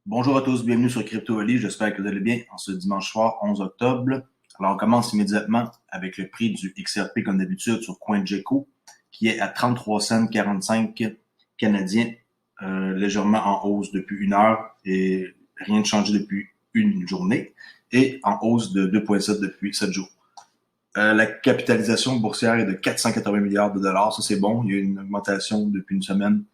Bonjour à tous, bienvenue sur Crypto Ali. J'espère que vous allez bien en ce dimanche soir 11 octobre. Alors, on commence immédiatement avec le prix du XRP comme d'habitude sur CoinGecko qui est à 33 cents 45 canadiens, légèrement en hausse depuis une heure et rien de changé depuis une journée et en hausse de 2,7 depuis 7 jours. La capitalisation boursière est de 480 milliards de dollars. Ça, c'est bon. Il y a une augmentation depuis une semaine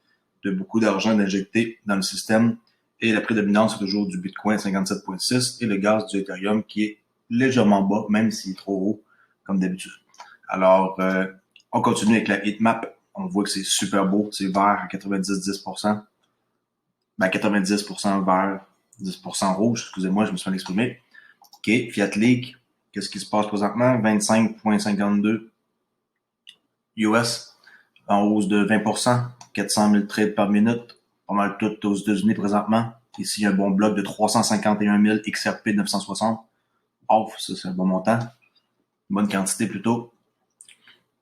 de beaucoup d'argent injecté dans le système. Et la prédominance est toujours du Bitcoin 57,6 et le gaz du Ethereum qui est légèrement bas, même s'il est trop haut, comme d'habitude. Alors, on continue avec la heatmap. On voit que c'est super beau. C'est vert à 90-10%. Ben, 90% vert, 10% rouge. Excusez-moi, je me suis mal exprimé. OK, Fiat League. Qu'est-ce qui se passe présentement? 25,52 US en hausse de 20%, 400 000 trades par minute, pas mal tout aux États-Unis présentement. Ici, il y a un bon bloc de 351 000 XRP 960. Off, ça c'est un bon montant. Une bonne quantité plutôt.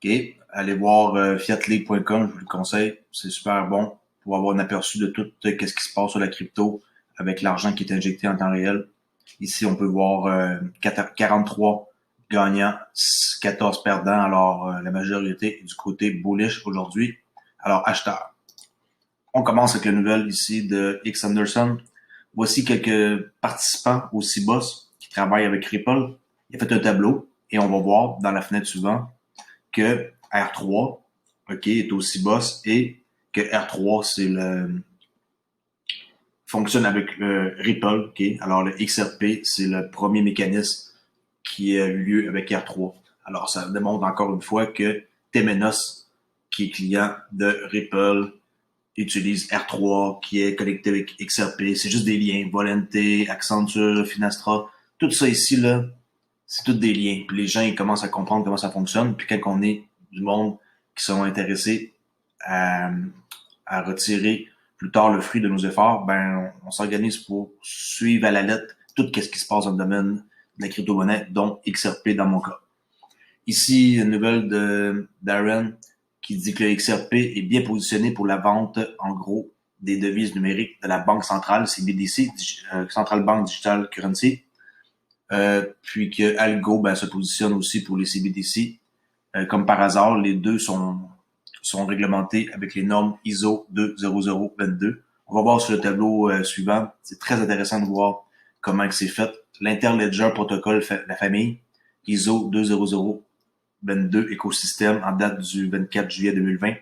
OK, allez voir fiatleague.com, je vous le conseille. C'est super bon pour avoir un aperçu de tout ce qui se passe sur la crypto avec l'argent qui est injecté en temps réel. Ici, on peut voir 43 gagnants, 14 perdants. Alors, la majorité est du côté bullish aujourd'hui. Alors, acheteur. On commence avec la nouvelle ici de X Anderson. Voici quelques participants au CBOS qui travaillent avec Ripple. Il a fait un tableau et on va voir dans la fenêtre suivante que R3 est au CBOS et que R3, fonctionne avec Ripple. Alors, le XRP, c'est le premier mécanisme qui a eu lieu avec R3. Alors, ça démontre encore une fois que Temenos, qui est client de Ripple, utilise R3, qui est connecté avec XRP. C'est juste des liens. Volente, Accenture, Finastra. Tout ça ici, là, c'est tout des liens. Puis les gens, ils commencent à comprendre comment ça fonctionne. Puis quand on est du monde qui sont intéressés à, à retirer plus tard le fruit de nos efforts, ben, on s'organise pour suivre à la lettre tout ce qui se passe dans le domaine de la crypto-monnaie, dont XRP dans mon cas. Ici, une nouvelle de Darren qui dit que le XRP est bien positionné pour la vente, en gros, des devises numériques de la Banque centrale, CBDC, Central Bank Digital Currency. Puis que Algo se positionne aussi pour les CBDC. Comme par hasard, les deux sont réglementés avec les normes ISO 20022. On va voir sur le tableau suivant. C'est très intéressant de voir comment c'est fait. L'Interledger Protocol, la famille, ISO 20022 écosystème en date du 24 juillet 2020.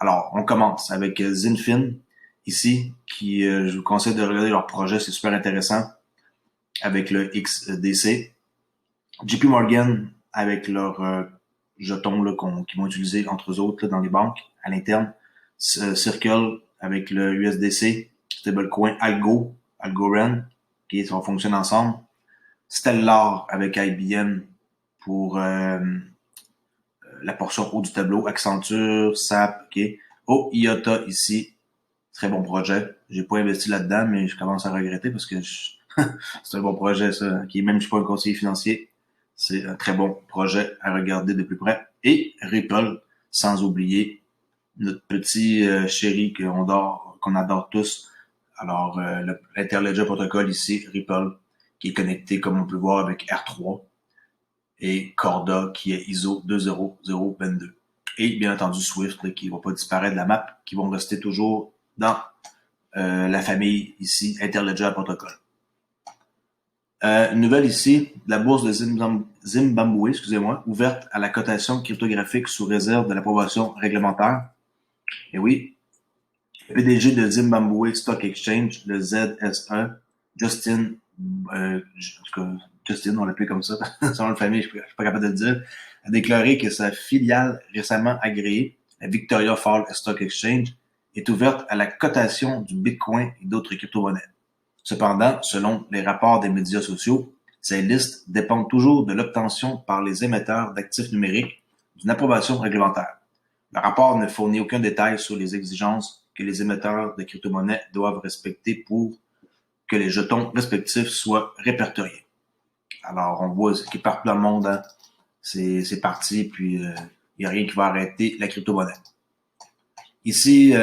Alors, on commence avec Zinfin, ici, qui je vous conseille de regarder leur projet, c'est super intéressant, avec le XDC. JP Morgan, avec leur jetons là, qu'ils vont utiliser entre eux autres là, dans les banques à l'interne. Circle avec le USDC, stablecoin Algorand, ça fonctionne ensemble. Stellar avec IBM pour la portion haut du tableau, Accenture, SAP, Oh, IOTA ici, très bon projet. J'ai pas investi là-dedans, mais je commence à regretter parce que c'est un bon projet, ça. Même je suis pas un conseiller financier. C'est un très bon projet à regarder de plus près. Et Ripple, sans oublier notre petit chéri qu'on adore tous. Alors, l'Interledger Protocol ici, Ripple, qui est connecté, comme on peut voir, avec R3 et Corda, qui est ISO 20022. Et bien entendu, Swift, là, qui ne va pas disparaître de la map, qui vont rester toujours dans la famille ici, Interledger Protocol. Une nouvelle ici, la bourse de Zimbabwe, ouverte à la cotation cryptographique sous réserve de l'approbation réglementaire. Et oui, le PDG de Zimbabwe Stock Exchange, le ZSE, Justin, Justin, on l'appelait comme ça, selon la famille, je suis pas capable de le dire, a déclaré que sa filiale récemment agréée, la Victoria Falls Stock Exchange, est ouverte à la cotation du Bitcoin et d'autres crypto-monnaies. Cependant, selon les rapports des médias sociaux, ces listes dépendent toujours de l'obtention par les émetteurs d'actifs numériques d'une approbation réglementaire. Le rapport ne fournit aucun détail sur les exigences que les émetteurs de crypto-monnaies doivent respecter pour que les jetons respectifs soient répertoriés. Alors, on voit ce qui est partout dans le monde, hein. C'est parti, puis il n'y a rien qui va arrêter la crypto-monnaie. Ici,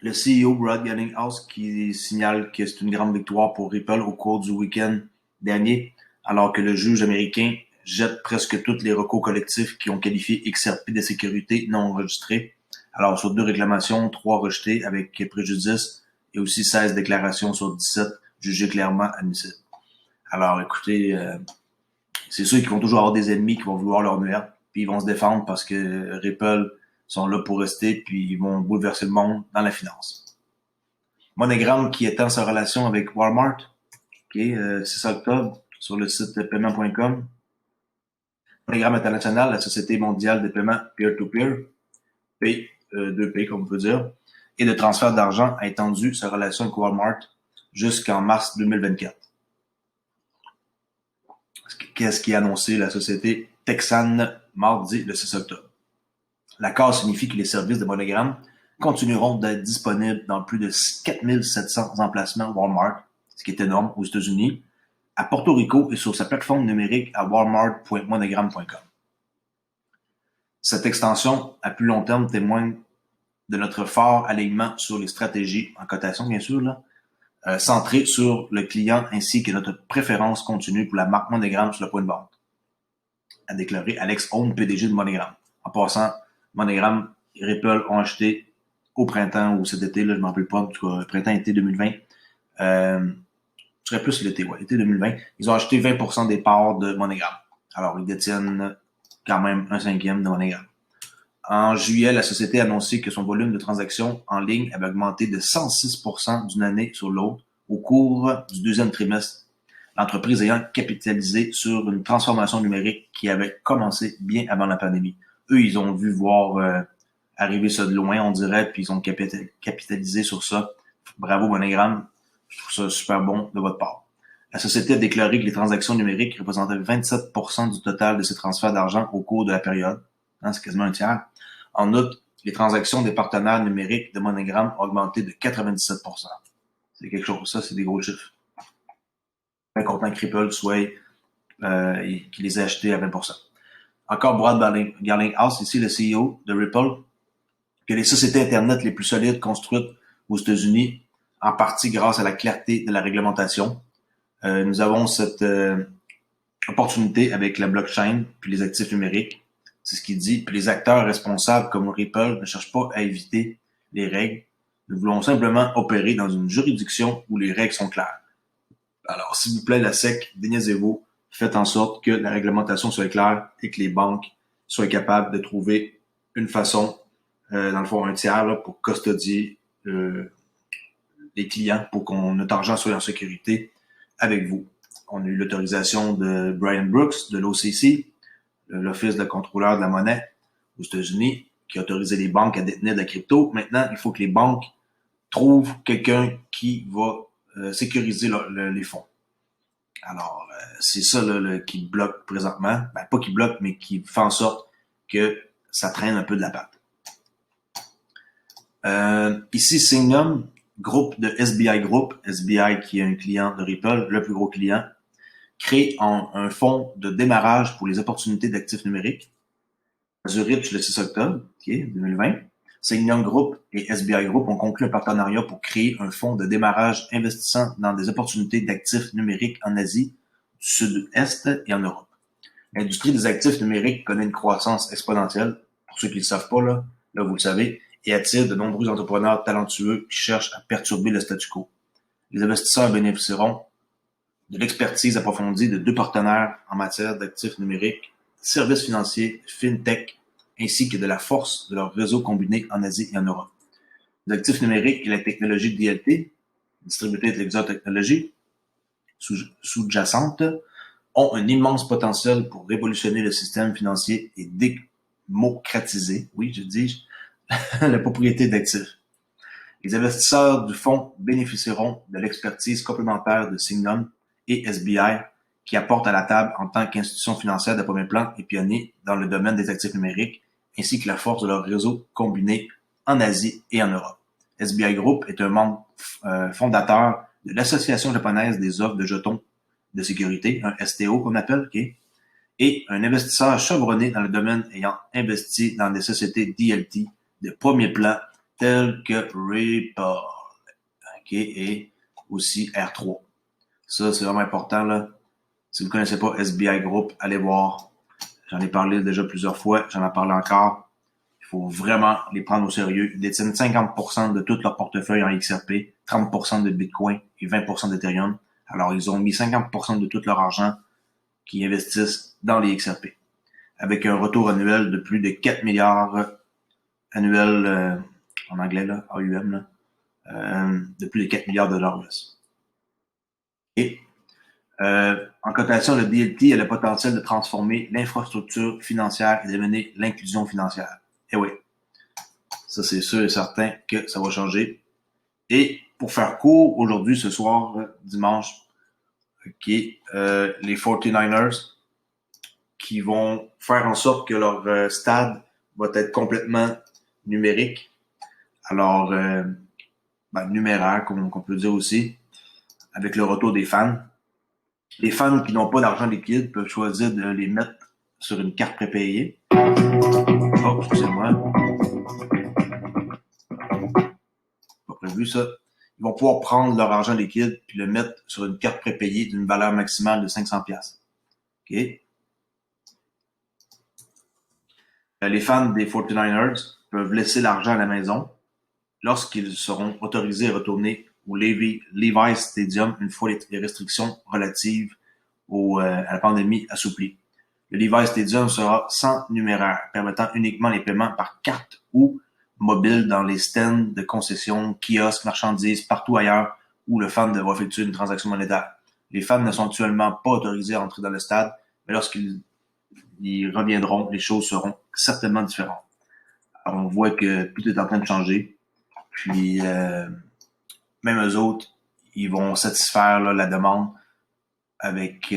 Le CEO Brad Garlinghouse qui signale que c'est une grande victoire pour Ripple au cours du week-end dernier, alors que le juge américain jette presque tous les recours collectifs qui ont qualifié XRP de sécurité non enregistrée. Alors, sur 2 réclamations, 3 rejetées avec préjudice et aussi 16 déclarations sur 17 jugées clairement admissibles. Alors, écoutez, c'est sûr qu'ils vont toujours avoir des ennemis qui vont vouloir leur nuire, puis ils vont se défendre parce que Ripple sont là pour rester, puis ils vont bouleverser le monde dans la finance. MoneyGram qui étend sa relation avec Walmart, 6 octobre, sur le site paiement.com. MoneyGram International, la société mondiale de paiement peer-to-peer, P2P comme on peut dire, et de transfert d'argent a étendu sa relation avec Walmart jusqu'en mars 2024. Qu'est-ce qui a annoncé la société texane mardi le 6 octobre? L'accord signifie que les services de MoneyGram continueront d'être disponibles dans plus de 4700 emplacements Walmart, ce qui est énorme, aux États-Unis, à Porto Rico et sur sa plateforme numérique à walmart.moneygram.com. Cette extension à plus long terme témoigne de notre fort alignement sur les stratégies, en cotation bien sûr, centrées sur le client ainsi que notre préférence continue pour la marque MoneyGram sur le point de vente, a déclaré Alex Hone, PDG de MoneyGram. En passant, MoneyGram et Ripple ont acheté au printemps ou cet été, là, je ne m'en rappelle pas, en tout cas, printemps-été 2020, ce serait plus l'été, été 2020, ils ont acheté 20% des parts de MoneyGram. Alors, ils détiennent quand même 1/5 de MoneyGram. En juillet, la société a annoncé que son volume de transactions en ligne avait augmenté de 106% d'une année sur l'autre au cours du 2e trimestre, l'entreprise ayant capitalisé sur une transformation numérique qui avait commencé bien avant la pandémie. Eux, ils ont vu voir arriver ça de loin, on dirait, puis ils ont capitalisé sur ça. Bravo MoneyGram, je trouve ça super bon de votre part. La société a déclaré que les transactions numériques représentaient 27% du total de ses transferts d'argent au cours de la période. C'est quasiment un tiers. En outre, les transactions des partenaires numériques de MoneyGram ont augmenté de 97%. C'est quelque chose, ça, c'est des gros chiffres. Bien content que Ripple soit qu'il les ait achetés à 20%. Encore Brad Garlinghouse, ici le CEO de Ripple, que les sociétés Internet les plus solides construites aux États-Unis, en partie grâce à la clarté de la réglementation. Nous avons cette opportunité avec la blockchain puis les actifs numériques. C'est ce qu'il dit. Puis les acteurs responsables comme Ripple ne cherchent pas à éviter les règles. Nous voulons simplement opérer dans une juridiction où les règles sont claires. Alors, s'il vous plaît, la SEC, déniaisez-vous. Faites en sorte que la réglementation soit claire et que les banques soient capables de trouver une façon, dans le fond, un tiers là, pour custodier les clients pour que notre argent soit en sécurité avec vous. On a eu l'autorisation de Brian Brooks, de l'OCC, l'Office de contrôleur de la monnaie aux États-Unis, qui a autorisé les banques à détenir de la crypto. Maintenant, il faut que les banques trouvent quelqu'un qui va sécuriser les fonds. Alors, c'est ça qui bloque présentement. Ben, pas qui bloque, mais qui fait en sorte que ça traîne un peu de la patte. Ici, Sygnum, groupe de SBI Group, SBI qui est un client de Ripple, le plus gros client, crée un fonds de démarrage pour les opportunités d'actifs numériques à Zurich le 6 octobre 2020. Sygnum Group et SBI Group ont conclu un partenariat pour créer un fonds de démarrage investissant dans des opportunités d'actifs numériques en Asie, du Sud-Est et en Europe. L'industrie des actifs numériques connaît une croissance exponentielle. Pour ceux qui ne le savent pas, là vous le savez, et attire de nombreux entrepreneurs talentueux qui cherchent à perturber le statu quo. Les investisseurs bénéficieront de l'expertise approfondie de 2 partenaires en matière d'actifs numériques, services financiers, fintech, ainsi que de la force de leur réseau combiné en Asie et en Europe. Les actifs numériques et la technologie DLT, Distributed Ledger Technology, sous-jacente, ont un immense potentiel pour révolutionner le système financier et démocratiser, oui, je dis, la propriété d'actifs. Les investisseurs du fonds bénéficieront de l'expertise complémentaire de Sygnum et SBI qui apportent à la table en tant qu'institution financière de premier plan et pionnier dans le domaine des actifs numériques, ainsi que la force de leur réseau combiné en Asie et en Europe. SBI Group est un membre fondateur de l'Association japonaise des offres de jetons de sécurité, un STO qu'on appelle, et un investisseur chevronné dans le domaine ayant investi dans des sociétés DLT de premier plan tels que Ripple, OK, et aussi R3. Ça, c'est vraiment important, là. Si vous ne connaissez pas SBI Group, allez voir. J'en ai parlé déjà plusieurs fois, j'en ai parlé encore. Il faut vraiment les prendre au sérieux. Ils détiennent 50% de tout leur portefeuille en XRP, 30% de Bitcoin et 20% d'Ethereum. Alors, ils ont mis 50% de tout leur argent qu'ils investissent dans les XRP, avec un retour annuel de plus de 4 milliards annuels, en anglais, là, AUM, là, de plus de 4 milliards de dollars US. Et en cotation, le DLT a le potentiel de transformer l'infrastructure financière et d'amener l'inclusion financière. Et oui, ça c'est sûr et certain que ça va changer. Et pour faire court, aujourd'hui, ce soir, dimanche, OK, les 49ers qui vont faire en sorte que leur stade va être complètement numérique. Alors, numéraire, comme on peut dire aussi, avec le retour des fans. Les fans qui n'ont pas d'argent liquide peuvent choisir de les mettre sur une carte prépayée. Oh, excusez-moi. Pas prévu ça. Ils vont pouvoir prendre leur argent liquide puis le mettre sur une carte prépayée d'une valeur maximale de 500$. OK? Les fans des 49ers peuvent laisser l'argent à la maison lorsqu'ils seront autorisés à retourner au Levi's Stadium une fois les restrictions relatives à la pandémie assouplies. Le Levi's Stadium sera sans numéraire, permettant uniquement les paiements par carte ou mobile dans les stands de concessions, kiosques, marchandises, partout ailleurs où le fan devra effectuer une transaction monétaire. Les fans ne sont actuellement pas autorisés à entrer dans le stade, mais lorsqu'ils reviendront, les choses seront certainement différentes. Alors, on voit que tout est en train de changer. Puis, même eux autres, ils vont satisfaire là, la demande avec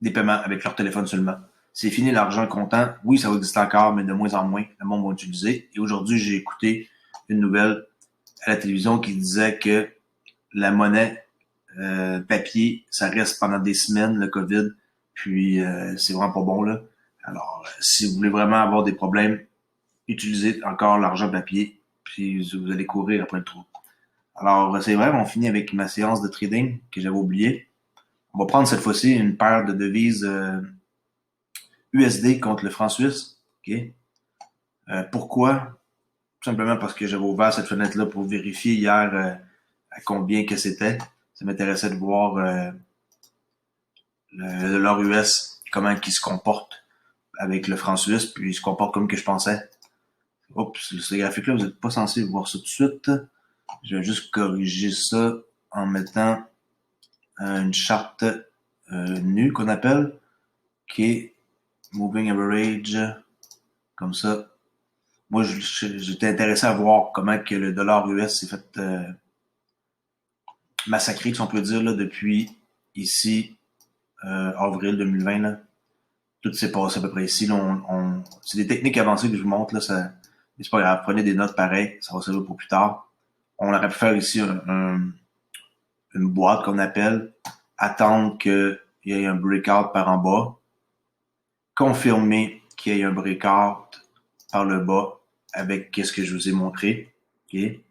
des paiements avec leur téléphone seulement. C'est fini l'argent comptant. Oui, ça va exister encore, mais de moins en moins, le monde va l'utiliser. Et aujourd'hui, j'ai écouté une nouvelle à la télévision qui disait que la monnaie papier, ça reste pendant des semaines, le COVID, puis c'est vraiment pas bon, là. Alors, si vous voulez vraiment avoir des problèmes, utilisez encore l'argent papier, puis vous allez courir après le trou. Alors, c'est vrai, on finit avec ma séance de trading que j'avais oublié. On va prendre cette fois-ci une paire de devises USD contre le franc suisse. Okay? Pourquoi? Tout simplement parce que j'avais ouvert cette fenêtre-là pour vérifier hier à combien que c'était. Ça m'intéressait de voir le dollar US, comment il se comporte avec le franc suisse, puis il se comporte comme que je pensais. Oups, ce graphique-là, vous n'êtes pas censé voir ça tout de suite. Je vais juste corriger ça en mettant une charte nue qu'on appelle, qui est Moving Average, comme ça. Moi, j'étais intéressé à voir comment que le dollar US s'est fait massacrer, si on peut dire, là, depuis ici, avril 2020. Là. Tout s'est passé à peu près ici. Là, c'est des techniques avancées que je vous montre. Là, ça, mais c'est pas grave, prenez des notes pareilles, ça va servir pour plus tard. On aurait pu faire ici une boîte qu'on appelle, attendre qu'il y ait un breakout par en bas, confirmer qu'il y ait un breakout par le bas avec qu'est-ce que je vous ai montré. Okay?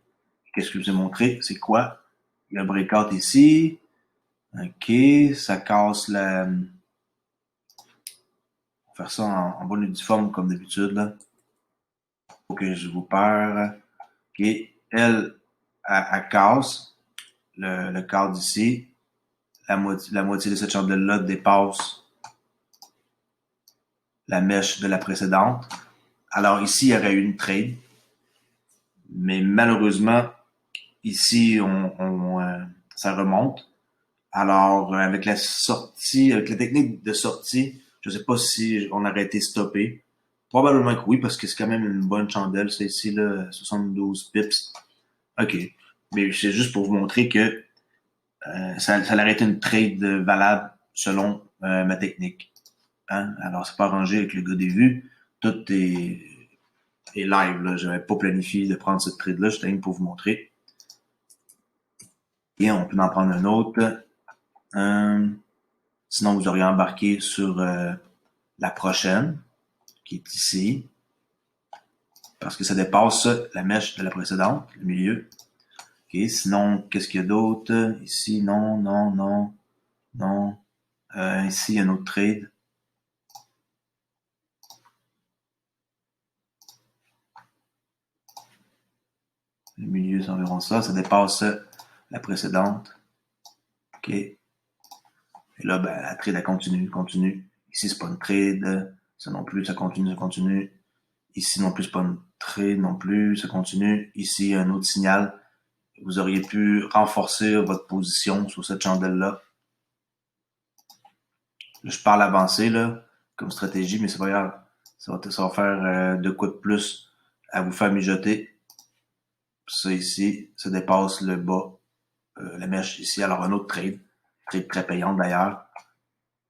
Qu'est-ce que je vous ai montré? C'est quoi? Il y a un breakout ici. OK, ça casse la... On va faire ça en bonne uniforme comme d'habitude. Là. Faut que je vous perds. OK, elle casse le cadre ici. La moitié de cette chandelle-là dépasse la mèche de la précédente. Alors ici, il y aurait eu une trade. Mais malheureusement, ici, ça remonte. Alors, avec la technique de sortie, je ne sais pas si on aurait été stoppé. Probablement que oui, parce que c'est quand même une bonne chandelle. C'est ici, là, 72 pips. OK. Mais c'est juste pour vous montrer que ça aurait été une trade valable selon ma technique. Hein? Alors, c'est pas arrangé avec le gars des vues. Tout est live. Là. Je n'avais pas planifié de prendre cette trade-là. J'étais pour vous montrer. Et on peut en prendre un autre. Sinon, vous auriez embarqué sur la prochaine, qui est ici. parce que ça dépasse la mèche de la précédente, le milieu. OK, sinon, qu'est-ce qu'il y a d'autre? Ici, non, non, non, non. Ici, il y a un autre trade. Le milieu, c'est environ ça. Ça dépasse la précédente. OK. Et là, ben, la trade, elle continue, continue. Ici, c'est pas une trade. Ça non plus, ça continue, ça continue. Ici non plus, c'est pas une trade non plus, ça continue. Ici, un autre signal. Vous auriez pu renforcer votre position sur cette chandelle-là. Là, je parle avancé, là, comme stratégie, mais c'est pas grave. Ça va faire de quoi de plus à vous faire mijoter. Ça ici, ça dépasse le bas, la mèche ici. Alors, un autre trade très payante d'ailleurs.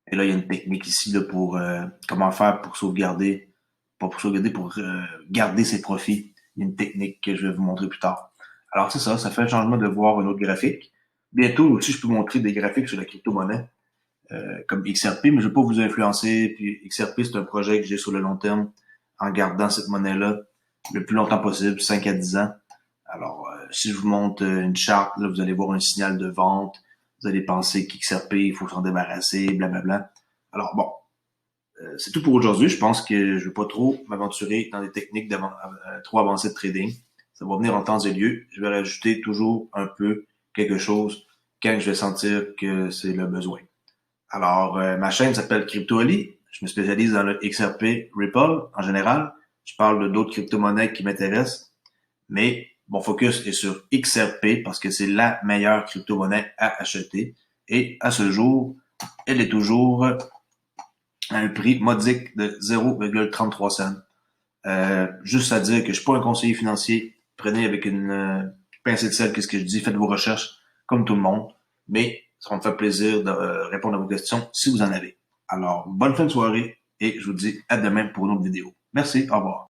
Et là, il y a une technique ici là, pour comment faire pour sauvegarder, pas pour sauvegarder, pour garder ses profits. Il y a une technique que je vais vous montrer plus tard. Alors, c'est ça, ça fait un changement de voir un autre graphique. Bientôt aussi, je peux montrer des graphiques sur la crypto-monnaie, comme XRP, mais je ne vais pas vous influencer. Puis XRP, c'est un projet que j'ai sur le long terme en gardant cette monnaie-là le plus longtemps possible, 5 à 10 ans. Alors, si je vous montre une charte, là, vous allez voir un signal de vente. Vous allez penser qu'XRP, il faut s'en débarrasser, blablabla. Alors bon, c'est tout pour aujourd'hui. Je pense que je ne vais pas trop m'aventurer dans des techniques trop avancées de trading. Ça va venir en temps et lieu. Je vais rajouter toujours un peu quelque chose quand je vais sentir que c'est le besoin. Alors, ma chaîne s'appelle CryptoAli. Je me spécialise dans le XRP, Ripple en général. Je parle de d'autres crypto-monnaies qui m'intéressent. Mais mon focus est sur XRP parce que c'est la meilleure crypto-monnaie à acheter. Et à ce jour, elle est toujours à un prix modique de 0,33 cents. Juste à dire que je suis pas un conseiller financier. Prenez avec une pincée de sel qu'est-ce que je dis. Faites vos recherches comme tout le monde. Mais ça va me faire plaisir de répondre à vos questions si vous en avez. Alors, bonne fin de soirée et je vous dis à demain pour une autre vidéo. Merci, au revoir.